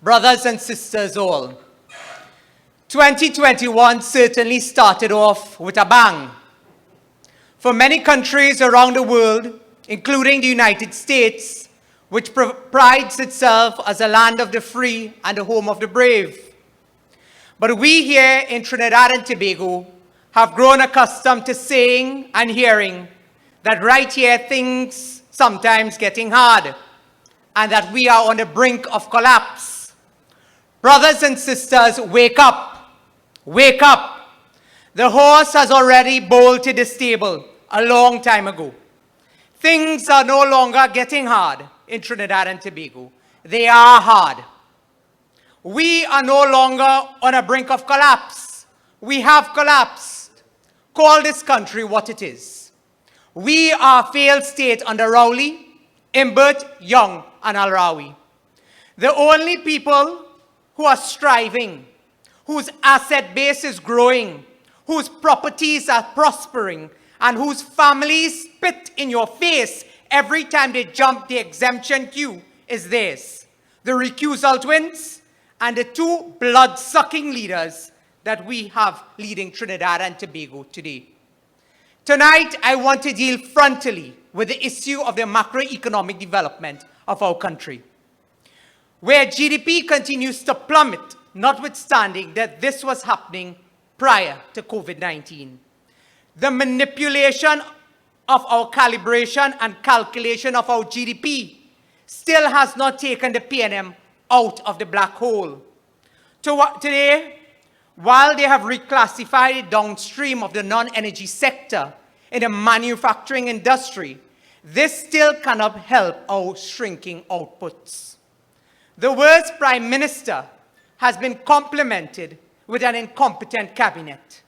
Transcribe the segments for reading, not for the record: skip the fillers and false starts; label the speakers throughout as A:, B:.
A: Brothers and sisters all, 2021 certainly started off with a bang. For many countries around the world, including the United States, which prides itself as a land of the free and the home of the brave. But we here in Trinidad and Tobago have grown accustomed to saying and hearing that right here things sometimes getting hard and that we are on the brink of collapse. Brothers and sisters, wake up. Wake up. The horse has already bolted the stable a long time ago. Things are no longer getting hard in Trinidad and Tobago. They are hard. We are no longer on a brink of collapse. We have collapsed. Call this country what it is. We are a failed state under Rowley, Imbert, Young, and Al-Rawi. The only people who are striving, whose asset base is growing, whose properties are prospering, and whose families spit in your face every time they jump the exemption queue is this: the recusal twins and the two blood-sucking leaders that we have leading Trinidad and Tobago today. Tonight, I want to deal frontally with the issue of the macroeconomic development of our country, where GDP continues to plummet, notwithstanding that this was happening prior to COVID-19. The manipulation of our calibration and calculation of our GDP still has not taken the PNM out of the black hole. Today, while they have reclassified it downstream of the non-energy sector in the manufacturing industry, this still cannot help our shrinking outputs. The worst Prime Minister has been complimented with an incompetent cabinet.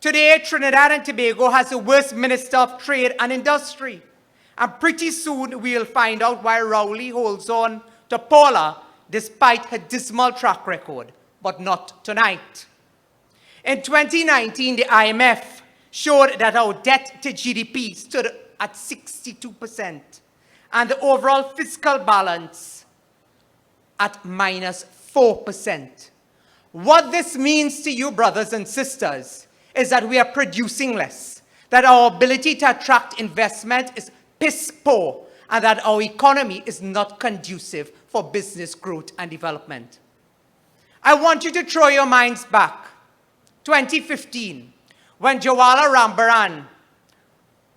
A: Today, Trinidad and Tobago has the worst Minister of Trade and Industry. And pretty soon, we'll find out why Rowley holds on to Paula despite her dismal track record, but not tonight. In 2019, the IMF showed that our debt to GDP stood at 62%, and the overall fiscal balance at minus 4%. What this means to you, brothers and sisters, is that we are producing less, that our ability to attract investment is piss poor, and that our economy is not conducive for business growth and development. I want you to throw your minds back. 2015, when Jawala Rambaran,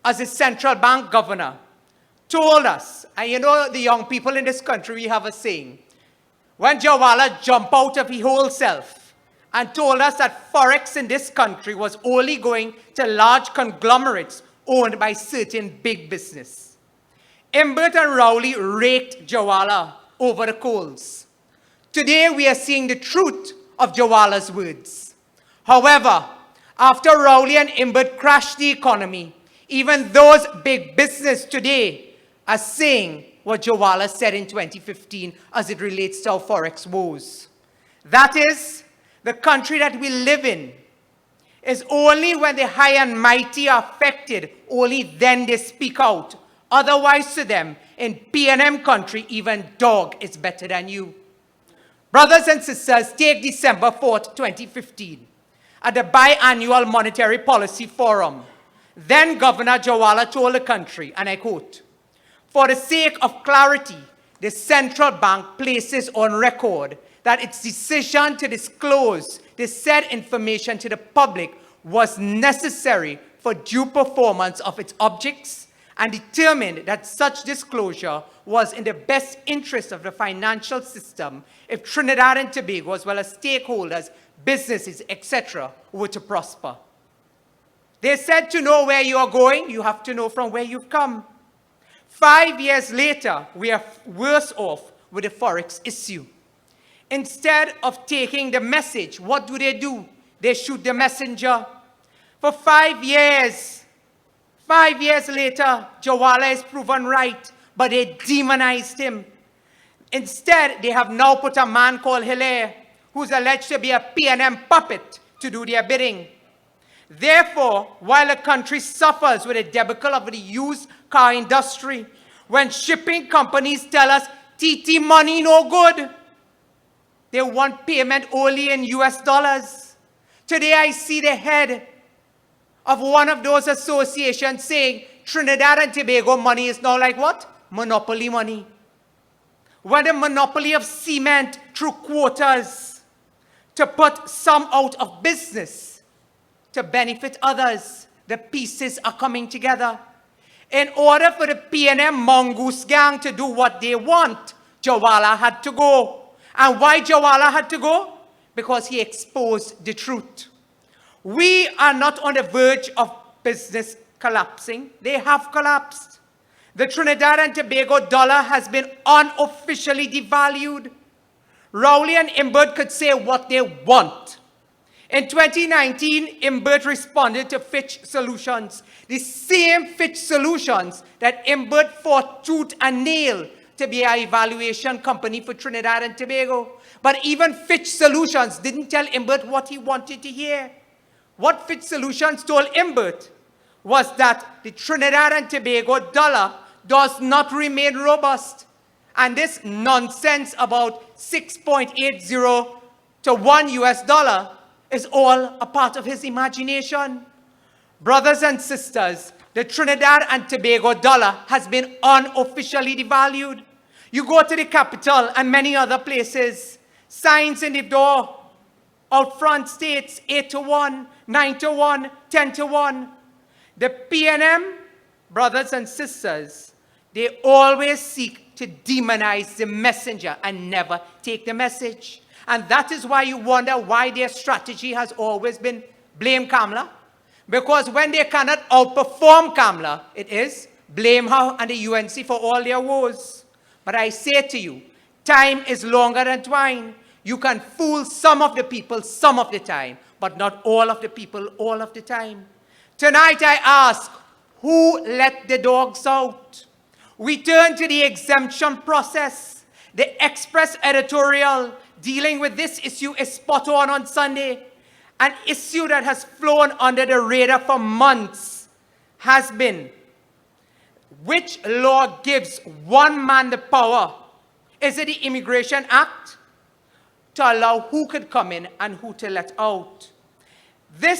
A: as a central bank governor, told us, and you know the young people in this country, we have a saying, when Jawala jumped out of his whole self and told us that Forex in this country was only going to large conglomerates owned by certain big business. Imbert and Rowley raked Jawala over the coals. Today, we are seeing the truth of Jawala's words. However, after Rowley and Imbert crashed the economy, even those big business today are saying what Jawala said in 2015 as it relates to our Forex woes. That is, the country that we live in is only when the high and mighty are affected, only then they speak out. Otherwise to them, in PNM country, even dog is better than you. Brothers and sisters, take December 4th, 2015, at the biannual Monetary Policy Forum. Then Governor Jawala told the country, and I quote, "For the sake of clarity, the central bank places on record that its decision to disclose the said information to the public was necessary for due performance of its objects and determined that such disclosure was in the best interest of the financial system if Trinidad and Tobago, as well as stakeholders, businesses, etc., were to prosper." They said to know where you are going, you have to know from where you've come. 5 years later, we are worse off with the Forex issue. Instead of taking the message, what do? They shoot the messenger. For 5 years later, Jawala is proven right, but they demonized him. Instead, they have now put a man called Hilaire, who's alleged to be a PNM puppet, to do their bidding. Therefore, while the country suffers with a debacle of the used car industry, when shipping companies tell us TT money no good, They want payment only in US dollars. Today I see the head of one of those associations saying Trinidad and Tobago money is now like what? Monopoly money. When the monopoly of cement through quotas to put some out of business to benefit others, the pieces are coming together. In order for the P&M mongoose gang to do what they want, Jawala had to go. And why Jawala had to go? Because he exposed the truth. We are not on the verge of business collapsing. They have collapsed. The Trinidad and Tobago dollar has been unofficially devalued. Rowley and Imbert could say what they want. In 2019, Imbert responded to Fitch Solutions, the same Fitch Solutions that Imbert fought tooth and nail to be an evaluation company for Trinidad and Tobago. But even Fitch Solutions didn't tell Imbert what he wanted to hear. What Fitch Solutions told Imbert was that the Trinidad and Tobago dollar does not remain robust. And this nonsense about 6.80 to 1 US dollar is all a part of his imagination. Brothers and sisters, the Trinidad and Tobago dollar has been unofficially devalued. You go to the capital and many other places, signs in the door out front states 8 to 1, 9 to 1, 10 to 1. The P&M, brothers and sisters, they always seek to demonize the messenger and never take the message. And that is why you wonder why their strategy has always been blame Kamla. Because when they cannot outperform Kamla, it is blame her and the UNC for all their woes. But I say to you, time is longer than twine. You can fool some of the people some of the time, but not all of the people all of the time. Tonight I ask, who let the dogs out? We turn to the exemption process. The Express editorial dealing with this issue is spot on Sunday. An issue that has flown under the radar for months has been, which law gives one man the power? Is it the Immigration Act to allow who could come in and who to let out? There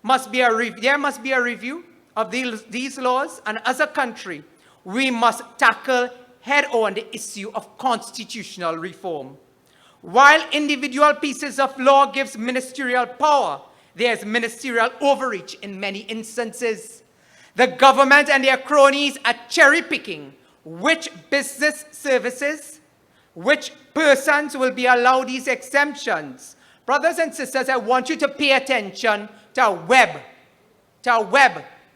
A: must be a review of these laws, and as a country, we must tackle head-on the issue of constitutional reform. While individual pieces of law gives ministerial power, there's ministerial overreach in many instances. The government and their cronies are cherry-picking which business services, which persons will be allowed these exemptions. Brothers and sisters, I want you to pay attention to a web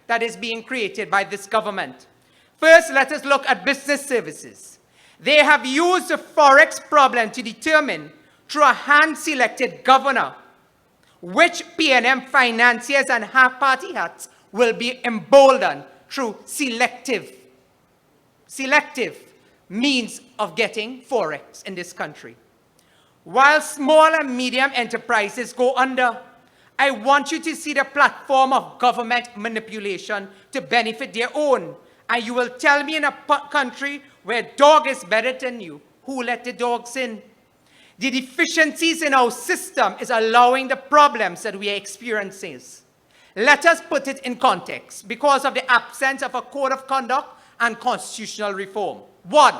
A: that is being created by this government. First, let us look at business services. They have used the Forex problem to determine, through a hand-selected governor, which P&M financiers and half-party hats will be emboldened through selective means of getting Forex in this country. While small and medium enterprises go under, I want you to see the platform of government manipulation to benefit their own. And you will tell me in a country where dog is better than you, who let the dogs in? The deficiencies in our system is allowing the problems that we are experiencing. Let us put it in context because of the absence of a code of conduct and constitutional reform. 1,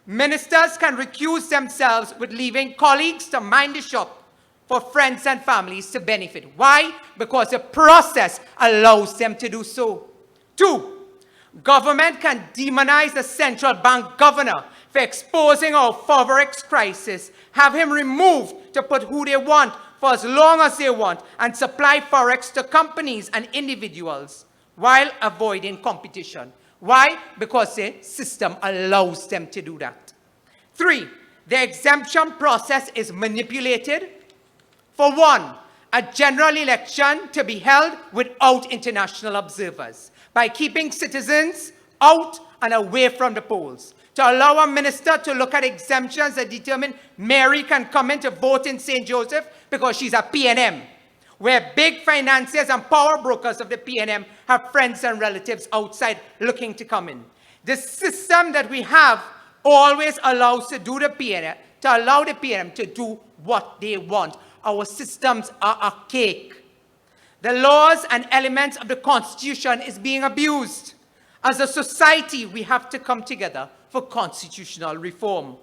A: ministers can recuse themselves with leaving colleagues to mind the shop for friends and families to benefit. Why? Because the process allows them to do so. 2, government can demonize the central bank governor for exposing our Forex crisis, have him removed to put who they want for as long as they want, and supply Forex to companies and individuals while avoiding competition. Why? Because the system allows them to do that. 3, the exemption process is manipulated. For 1, a general election to be held without international observers, by keeping citizens out and away from the polls, to allow a minister to look at exemptions that determine Mary can come in to vote in St. Joseph because she's a P&M, where big financiers and power brokers of the P&M have friends and relatives outside looking to come in. The system that we have always allows to do the to allow the PNM to do what they want. Our systems are archaic. The laws and elements of the Constitution is being abused. As a society, we have to come together for constitutional reform.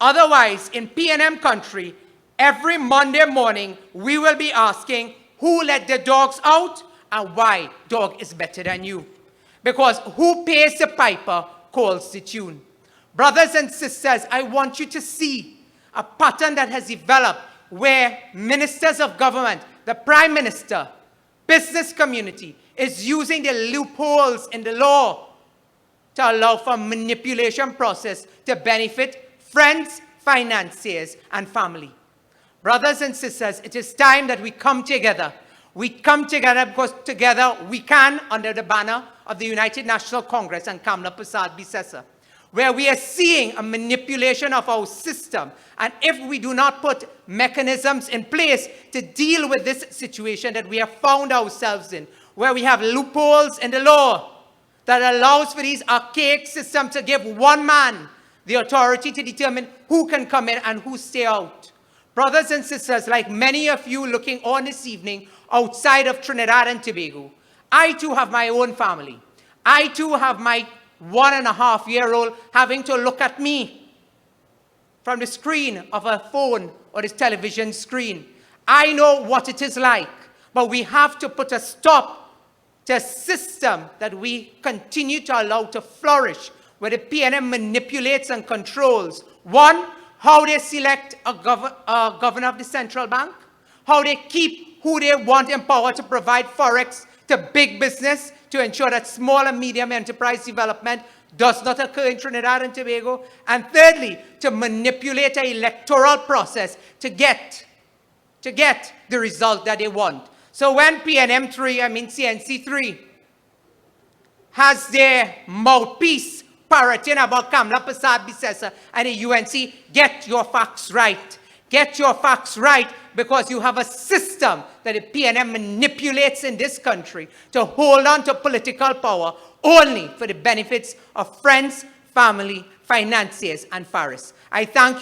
A: Otherwise, in PNM country, every Monday morning, we will be asking who let the dogs out and why dog is better than you. Because who pays the piper calls the tune. Brothers and sisters, I want you to see a pattern that has developed where ministers of government, the Prime Minister, business community is using the loopholes in the law to allow for manipulation process to benefit friends, financiers, and family. Brothers and sisters, it is time that we come together. We come together because together we can, under the banner of the United National Congress and Kamla Prasad Bisesa, where we are seeing a manipulation of our system. And if we do not put mechanisms in place to deal with this situation that we have found ourselves in, where we have loopholes in the law that allows for these archaic systems to give one man the authority to determine who can come in and who stay out. Brothers and sisters, like many of you looking on this evening outside of Trinidad and Tobago, I too have my own family. I too have my 1.5-year-old having to look at me from the screen of a phone or this television screen. I know what it is like, but we have to put a stop to a system that we continue to allow to flourish, where the PNM manipulates and controls. One, how they select a governor of the central bank, how they keep who they want in power to provide Forex to big business to ensure that small and medium enterprise development does not occur in Trinidad and Tobago. And thirdly, to manipulate an electoral process to get the result that they want. So when CNC3 has their mouthpiece parroting about Kamla Prasad Bisesa and the UNC, get your facts right. Get your facts right, because you have a system that the PNM manipulates in this country to hold on to political power only for the benefits of friends, family, financiers, and forests. I thank you.